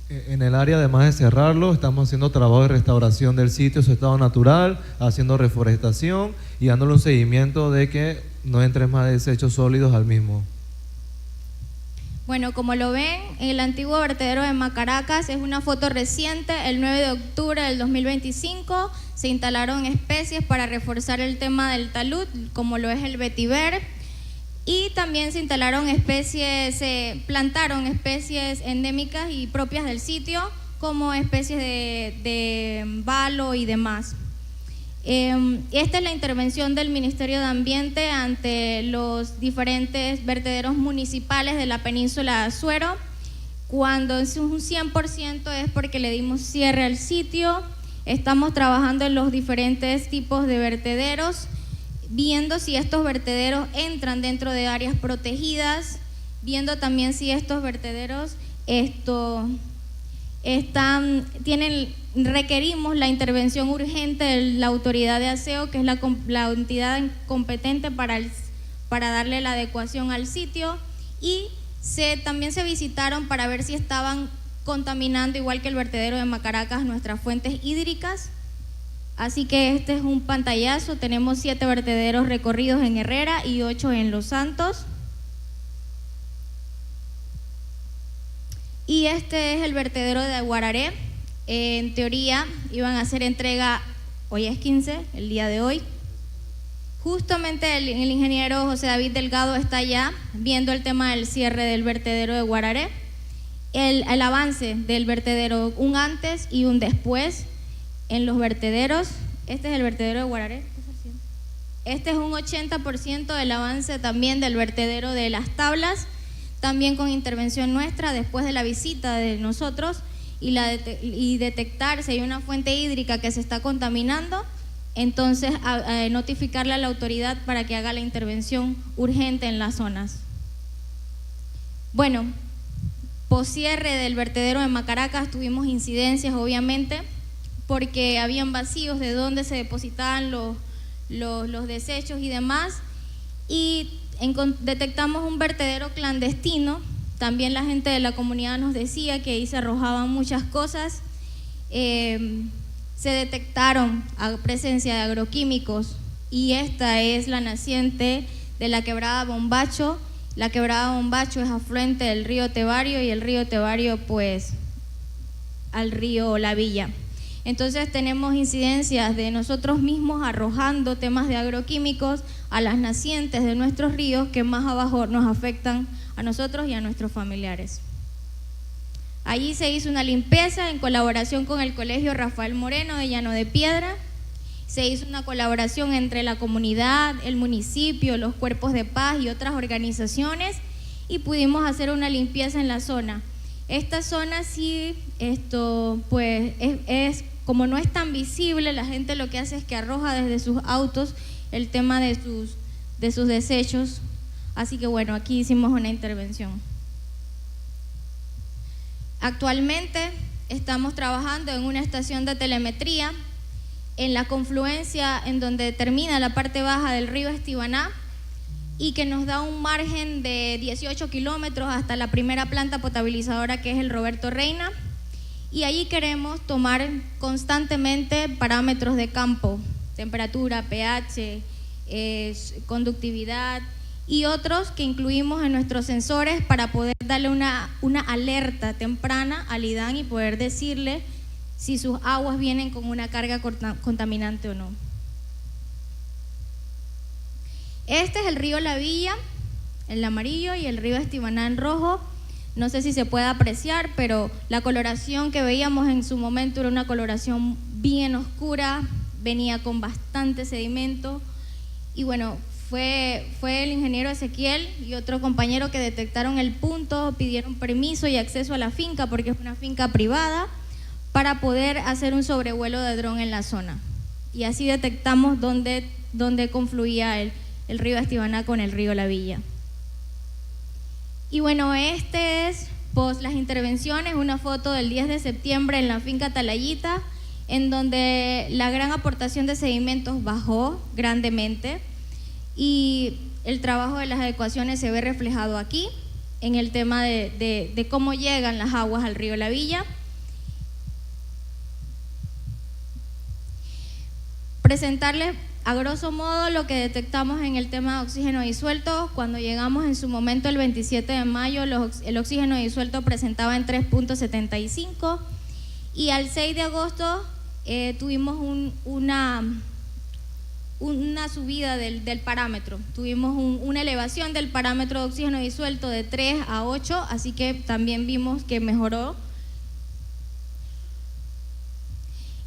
En el área, además de cerrarlo, estamos haciendo trabajo de restauración del sitio, su estado natural, haciendo reforestación y dándole un seguimiento de que no entren más desechos sólidos al mismo. Bueno, como lo ven, el antiguo vertedero de Macaracas es una foto reciente. El 9 de octubre del 2025 se instalaron especies para reforzar el tema del talud, como lo es el vetiver, y también se instalaron plantaron especies endémicas y propias del sitio, como especies de balo y demás. Esta es la intervención del Ministerio de Ambiente ante los diferentes vertederos municipales de la península de Azuero. Cuando es un 100% es porque le dimos cierre al sitio. Estamos trabajando en los diferentes tipos de vertederos, viendo si estos vertederos entran dentro de áreas protegidas, viendo también si estos vertederos requerimos la intervención urgente de la autoridad de aseo, que es la entidad competente para darle la adecuación al sitio, y también se visitaron para ver si estaban contaminando, igual que el vertedero de Macaracas, nuestras fuentes hídricas. Así que este es un pantallazo. Tenemos 7 vertederos recorridos en Herrera y 8 en Los Santos. Y este es el vertedero de Guararé. En teoría iban a hacer entrega, hoy es 15, el día de hoy. Justamente el ingeniero José David Delgado está allá viendo el tema del cierre del vertedero de Guararé, el avance del vertedero, un antes y un después en los vertederos. Este es el vertedero de Guararé. Este es un 80% del avance también del vertedero de Las Tablas, también con intervención nuestra después de la visita de nosotros y detectar si hay una fuente hídrica que se está contaminando. Entonces, notificarle a la autoridad para que haga la intervención urgente en las zonas. Bueno, poscierre del vertedero de Macaracas tuvimos incidencias, obviamente, porque habían vacíos de donde se depositaban los desechos y demás, y detectamos un vertedero clandestino. También la gente de la comunidad nos decía que ahí se arrojaban muchas cosas. Se detectaron presencia de agroquímicos, y esta es la naciente de la quebrada Bombacho. La quebrada Bombacho es afluente del río Tebario, y el río Tebario pues al río La Villa. Entonces tenemos incidencias de nosotros mismos arrojando temas de agroquímicos a las nacientes de nuestros ríos, que más abajo nos afectan a nosotros y a nuestros familiares. Allí se hizo una limpieza en colaboración con el Colegio Rafael Moreno de Llano de Piedra. Se hizo una colaboración entre la comunidad, el municipio, los cuerpos de paz y otras organizaciones, y pudimos hacer una limpieza en la zona. Esta zona sí, pues es como no es tan visible, la gente lo que hace es que arroja desde sus autos el tema de sus desechos. Así que bueno, aquí hicimos una intervención. Actualmente estamos trabajando en una estación de telemetría en la confluencia en donde termina la parte baja del río Estibaná, y que nos da un margen de 18 kilómetros hasta la primera planta potabilizadora, que es el Roberto Reina, y allí queremos tomar constantemente parámetros de campo, temperatura, pH, conductividad y otros que incluimos en nuestros sensores para poder darle una alerta temprana al IDAN y poder decirle si sus aguas vienen con una carga contaminante o no. Este es el río La Villa, el amarillo, y el río Estibaná en rojo. No sé si se puede apreciar, pero la coloración que veíamos en su momento era una coloración bien oscura, venía con bastante sedimento, y bueno, fue el ingeniero Ezequiel y otro compañero que detectaron el punto, pidieron permiso y acceso a la finca, porque es una finca privada, para poder hacer un sobrevuelo de dron en la zona, y así detectamos dónde confluía el río Estibaná con el río La Villa. Y bueno, este es las intervenciones, una foto del 10 de septiembre en la finca Talayita, en donde la gran aportación de sedimentos bajó grandemente, y el trabajo de las adecuaciones se ve reflejado aquí en el tema de cómo llegan las aguas al río La Villa. Presentarles a grosso modo lo que detectamos en el tema de oxígeno disuelto. Cuando llegamos en su momento el 27 de mayo, el oxígeno disuelto presentaba en 3.75, y al 6 de agosto tuvimos una subida del parámetro, tuvimos una elevación del parámetro de oxígeno disuelto de 3 a 8, así que también vimos que mejoró.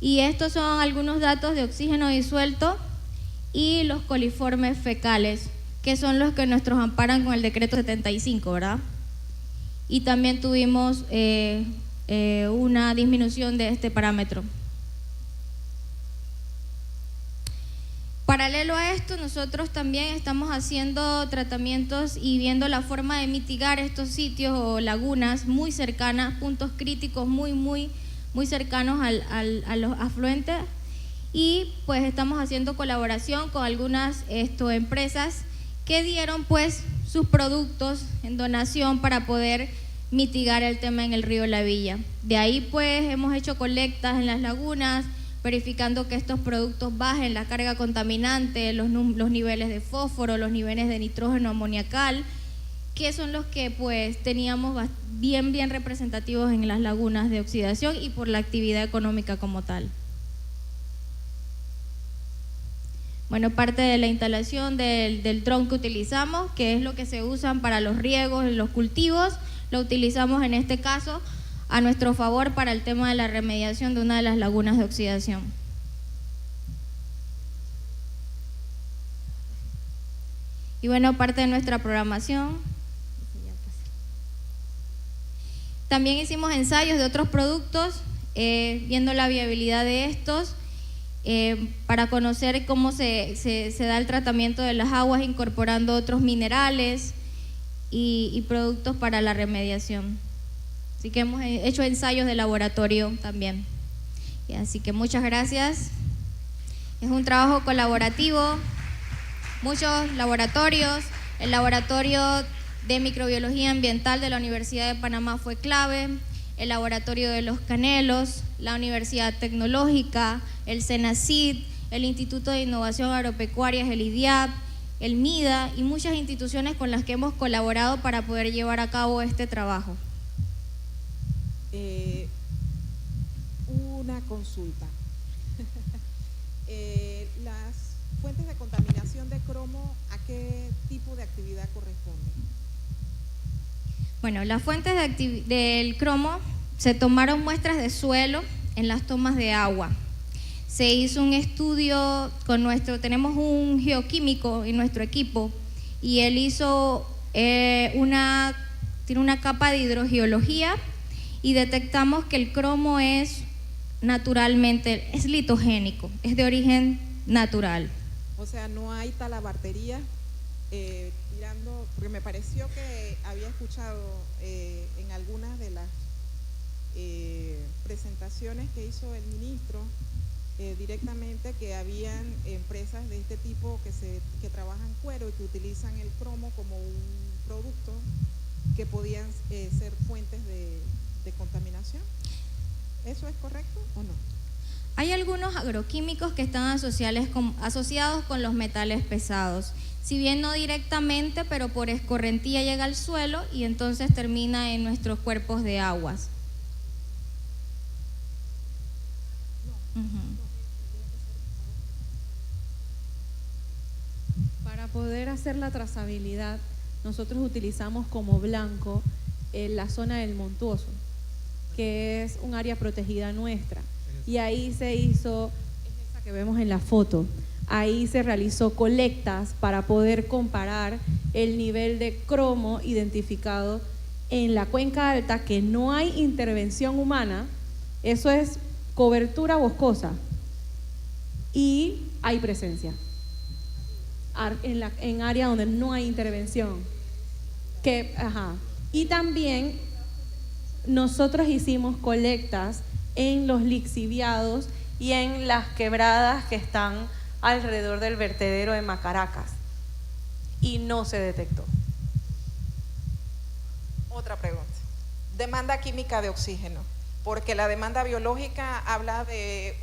Y estos son algunos datos de oxígeno disuelto y los coliformes fecales, que son los que nuestros amparan con el decreto 75, ¿verdad? Y también tuvimos una disminución de este parámetro. Paralelo a esto, nosotros también estamos haciendo tratamientos y viendo la forma de mitigar estos sitios o lagunas muy cercanas, puntos críticos muy cercanos a los afluentes, y pues estamos haciendo colaboración con algunas empresas que dieron pues sus productos en donación para poder mitigar el tema en el río La Villa. De ahí pues hemos hecho colectas en las lagunas, verificando que estos productos bajen la carga contaminante, los niveles de fósforo, los niveles de nitrógeno amoniacal, que son los que pues teníamos bien representativos en las lagunas de oxidación y por la actividad económica como tal. Bueno, parte de la instalación del dron que utilizamos, que es lo que se usan para los riegos y los cultivos, lo utilizamos en este caso a nuestro favor para el tema de la remediación de una de las lagunas de oxidación. Y bueno, parte de nuestra programación. También hicimos ensayos de otros productos, viendo la viabilidad de estos, para conocer cómo se da el tratamiento de las aguas, incorporando otros minerales y productos para la remediación. Así que hemos hecho ensayos de laboratorio también. Y así que muchas gracias. Es un trabajo colaborativo, muchos laboratorios. El laboratorio de microbiología ambiental de la Universidad de Panamá fue clave, el laboratorio de Los Canelos, la Universidad Tecnológica, el CENACID, el Instituto de Innovación Agropecuaria, el IDIAP, el MIDA y muchas instituciones con las que hemos colaborado para poder llevar a cabo este trabajo. Una consulta. Las fuentes de contaminación de cromo, ¿a qué tipo de actividad corresponden? Bueno, las fuentes del cromo, se tomaron muestras de suelo en las tomas de agua. Se hizo un estudio tenemos un geoquímico en nuestro equipo, y él hizo tiene una capa de hidrogeología, y detectamos que el cromo es litogénico, es de origen natural. O sea, no hay talabartería tirando, porque me pareció que había escuchado en algunas de las presentaciones que hizo el ministro directamente que habían empresas de este tipo que trabajan cuero y que utilizan el cromo como un producto que podían ser fuentes de contaminación. ¿Eso es correcto o no? Hay algunos agroquímicos que están asociados con los metales pesados, si bien no directamente, pero por escorrentía llega al suelo y entonces termina en nuestros cuerpos de aguas. Para poder hacer la trazabilidad, nosotros utilizamos como blanco la zona del Montuoso, que es un área protegida nuestra. Y ahí se hizo, es esa que vemos en la foto, ahí se realizó colectas para poder comparar el nivel de cromo identificado en la cuenca alta, que no hay intervención humana, eso es cobertura boscosa, y hay presencia en área donde no hay intervención. Y también nosotros hicimos colectas en los lixiviados y en las quebradas que están alrededor del vertedero de Macaracas, y no se detectó. Otra pregunta. Demanda química de oxígeno, porque la demanda biológica habla de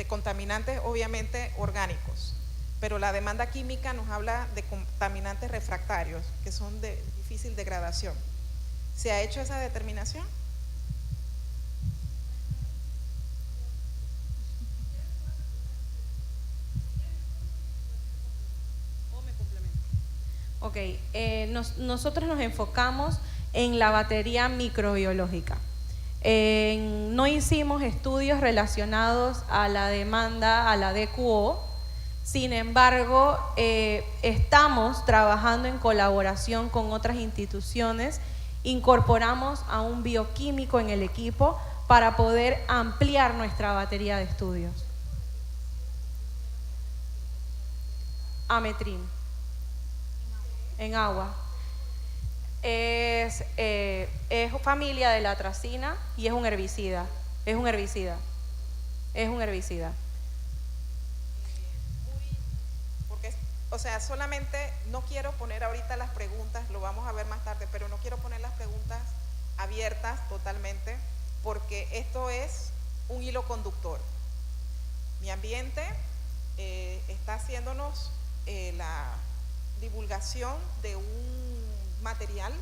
contaminantes obviamente orgánicos, pero la demanda química nos habla de contaminantes refractarios que son de difícil degradación. ¿Se ha hecho esa determinación? Ok, nosotros nos enfocamos en la batería microbiológica. No hicimos estudios relacionados a la demanda, a la DQO. Sin embargo, estamos trabajando en colaboración con otras instituciones. Incorporamos a un bioquímico en el equipo para poder ampliar nuestra batería de estudios. Ametrim, en agua. Es familia de la atracina y es un herbicida. Porque, o sea, solamente no quiero poner ahorita las preguntas, lo vamos a ver más tarde, pero no quiero poner las preguntas abiertas totalmente, porque esto es un hilo conductor. Mi ambiente está haciéndonos la divulgación de un material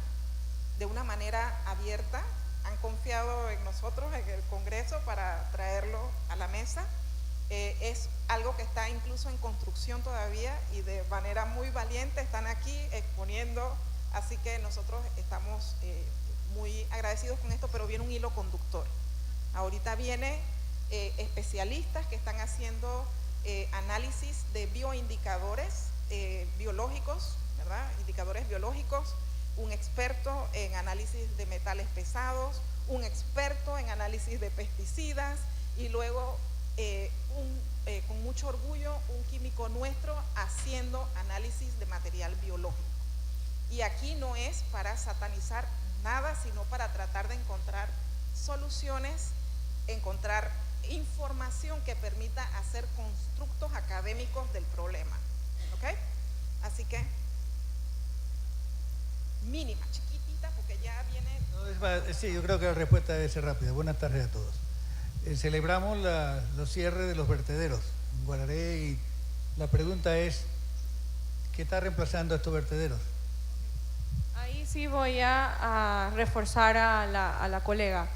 de una manera abierta. Han confiado en nosotros, en el Congreso, para traerlo a la mesa. Es algo que está incluso en construcción todavía y de manera muy valiente están aquí exponiendo, así que nosotros estamos muy agradecidos con esto, pero viene un hilo conductor. Ahorita viene especialistas que están haciendo análisis de bioindicadores biológicos, ¿verdad? Indicadores biológicos, un experto en análisis de metales pesados, un experto en análisis de pesticidas y luego con mucho orgullo un químico nuestro haciendo análisis de material biológico. Y aquí no es para satanizar nada, sino para tratar de encontrar soluciones, encontrar información que permita hacer constructos académicos del problema. ¿Ok? Así que mínima, chiquitita, porque ya viene... Sí, yo creo que la respuesta debe ser rápida. Buenas tardes a todos. Celebramos los cierres de los vertederos en Guararé y la pregunta es, ¿qué está reemplazando a estos vertederos? Ahí sí voy a reforzar a la colega.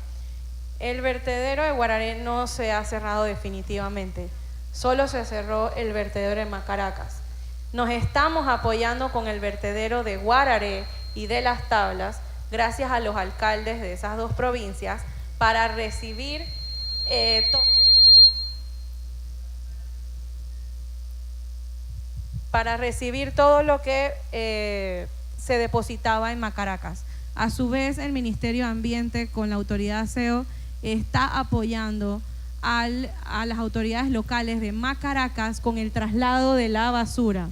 El vertedero de Guararé no se ha cerrado definitivamente, solo se cerró el vertedero de Macaracas. Nos estamos apoyando con el vertedero de Guararé y de Las Tablas, gracias a los alcaldes de esas dos provincias, para recibir todo lo que se depositaba en Macaracas. A su vez, el Ministerio de Ambiente con la autoridad ASEO está apoyando a las autoridades locales de Macaracas con el traslado de la basura,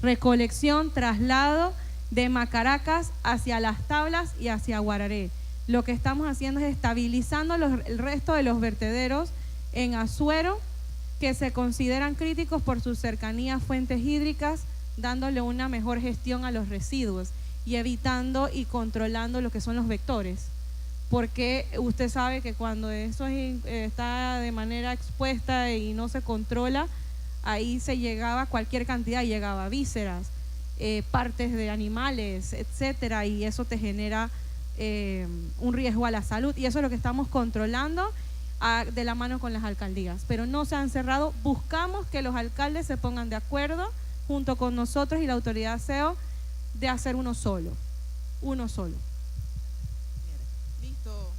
recolección, traslado de Macaracas hacia Las Tablas y hacia Guararé. Lo que estamos haciendo es estabilizando el resto de los vertederos en Azuero, que se consideran críticos por su cercanía a fuentes hídricas, dándole una mejor gestión a los residuos y evitando y controlando lo que son los vectores. Porque usted sabe que cuando eso está de manera expuesta y no se controla, ahí se llegaba cualquier cantidad, llegaba vísceras, partes de animales, etcétera, y eso te genera un riesgo a la salud, y eso es lo que estamos controlando de la mano con las alcaldías, pero no se han cerrado. Buscamos que los alcaldes se pongan de acuerdo junto con nosotros y la autoridad ASEO de hacer uno solo. Listo,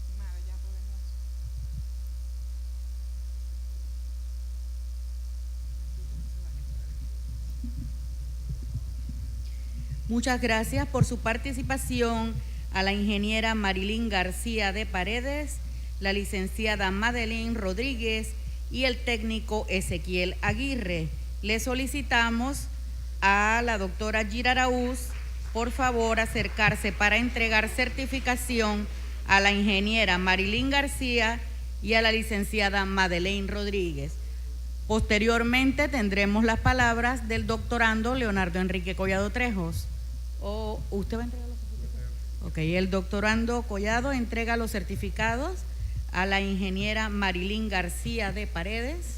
estimada, ya podemos. Muchas gracias por su participación a la ingeniera Marilyn García de Paredes, la licenciada Madeleine Rodríguez y el técnico Ezequiel Aguirre. Le solicitamos a la doctora Gira Araúz, por favor, acercarse para entregar certificación a la ingeniera Marilyn García y a la licenciada Madeleine Rodríguez. Posteriormente tendremos las palabras del doctorando Leonardo Enrique Collado Trejos. ¿Usted va a entregar los certificados? Ok, el doctorando Collado entrega los certificados a la ingeniera Marilyn García de Paredes.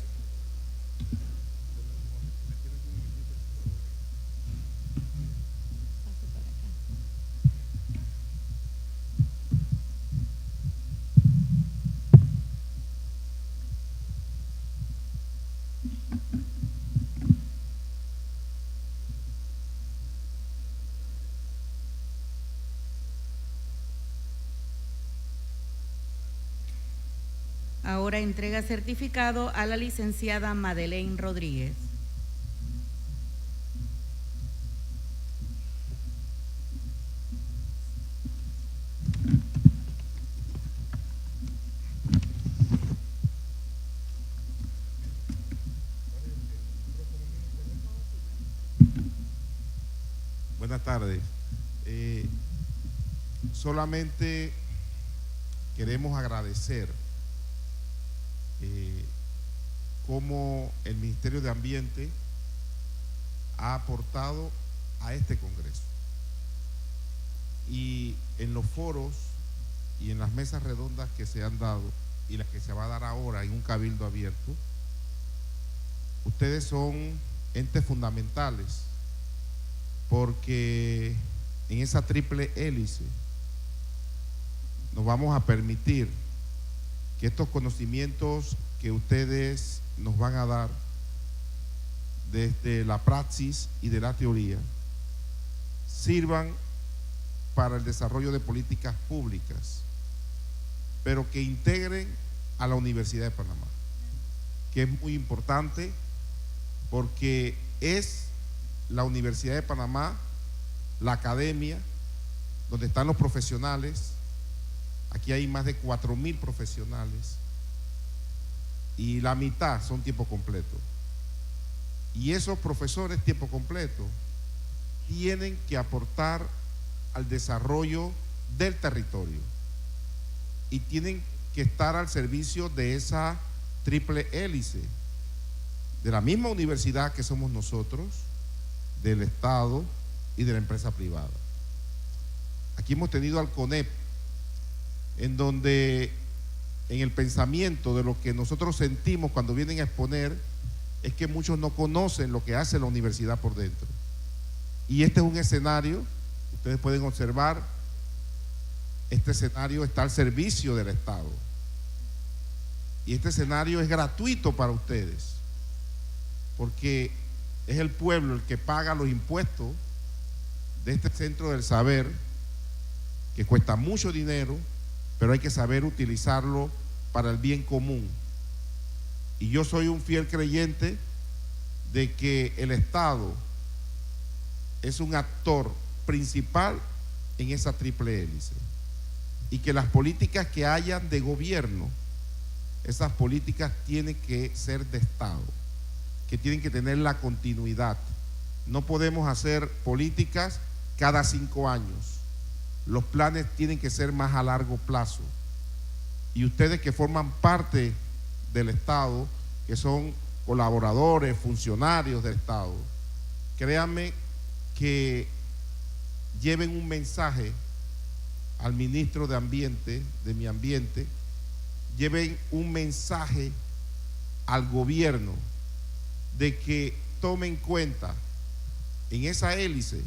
Ahora entrega certificado a la licenciada Madeleine Rodríguez. Buenas tardes. Solamente queremos agradecer cómo el Ministerio de Ambiente ha aportado a este Congreso. Y en los foros y en las mesas redondas que se han dado y las que se va a dar ahora en un cabildo abierto, ustedes son entes fundamentales, porque en esa triple hélice nos vamos a permitir que estos conocimientos que ustedes nos van a dar desde la praxis y de la teoría sirvan para el desarrollo de políticas públicas, pero que integren a la Universidad de Panamá, que es muy importante porque es la Universidad de Panamá, la academia, donde están los profesionales. Aquí hay más de 4.000 profesionales y la mitad son tiempo completo. Y esos profesores tiempo completo tienen que aportar al desarrollo del territorio y tienen que estar al servicio de esa triple hélice, de la misma universidad que somos nosotros, del Estado y de la empresa privada. Aquí hemos tenido al CONEP, en donde en el pensamiento de lo que nosotros sentimos cuando vienen a exponer es que muchos no conocen lo que hace la universidad por dentro. Y este es un escenario, ustedes pueden observar, este escenario está al servicio del Estado. Y este escenario es gratuito para ustedes, porque es el pueblo el que paga los impuestos de este centro del saber, que cuesta mucho dinero, pero hay que saber utilizarlo para el bien común. Y yo soy un fiel creyente de que el Estado es un actor principal en esa triple hélice y que las políticas que hayan de gobierno, esas políticas tienen que ser de Estado, que tienen que tener la continuidad. No podemos hacer políticas cada 5 años. Los planes tienen que ser más a largo plazo. Y ustedes que forman parte del Estado, que son colaboradores, funcionarios del Estado, créanme que lleven un mensaje al ministro de Ambiente, de Mi Ambiente, lleven un mensaje al gobierno de que tome en cuenta en esa hélice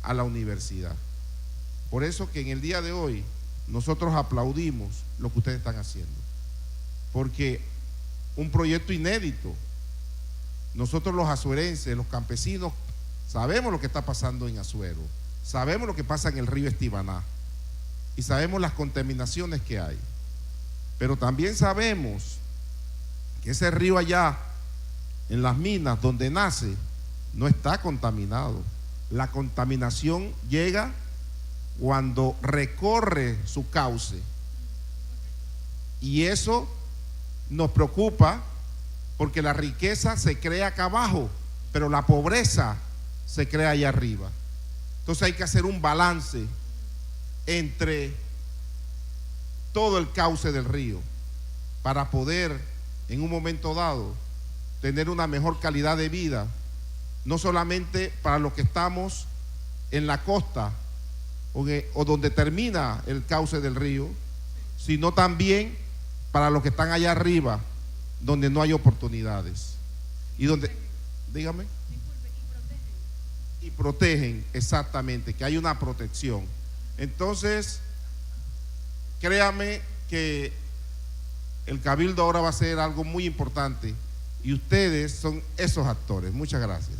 a la universidad. Por eso que en el día de hoy nosotros aplaudimos lo que ustedes están haciendo, porque un proyecto inédito. Nosotros los azuerenses, los campesinos, sabemos lo que está pasando en Azuero, sabemos lo que pasa en el río Estibaná y sabemos las contaminaciones que hay, pero también sabemos que ese río allá en las minas donde nace no está contaminado. La contaminación llega cuando recorre su cauce, y eso nos preocupa porque la riqueza se crea acá abajo, pero la pobreza se crea allá arriba. Entonces hay que hacer un balance entre todo el cauce del río para poder en un momento dado tener una mejor calidad de vida, no solamente para los que estamos en la costa o donde termina el cauce del río, sino también para los que están allá arriba, donde no hay oportunidades y donde, dígame, y protegen, exactamente, que hay una protección. Entonces, créame que el cabildo ahora va a ser algo muy importante y ustedes son esos actores. Muchas gracias.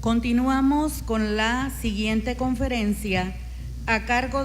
Continuamos con la siguiente conferencia a cargo de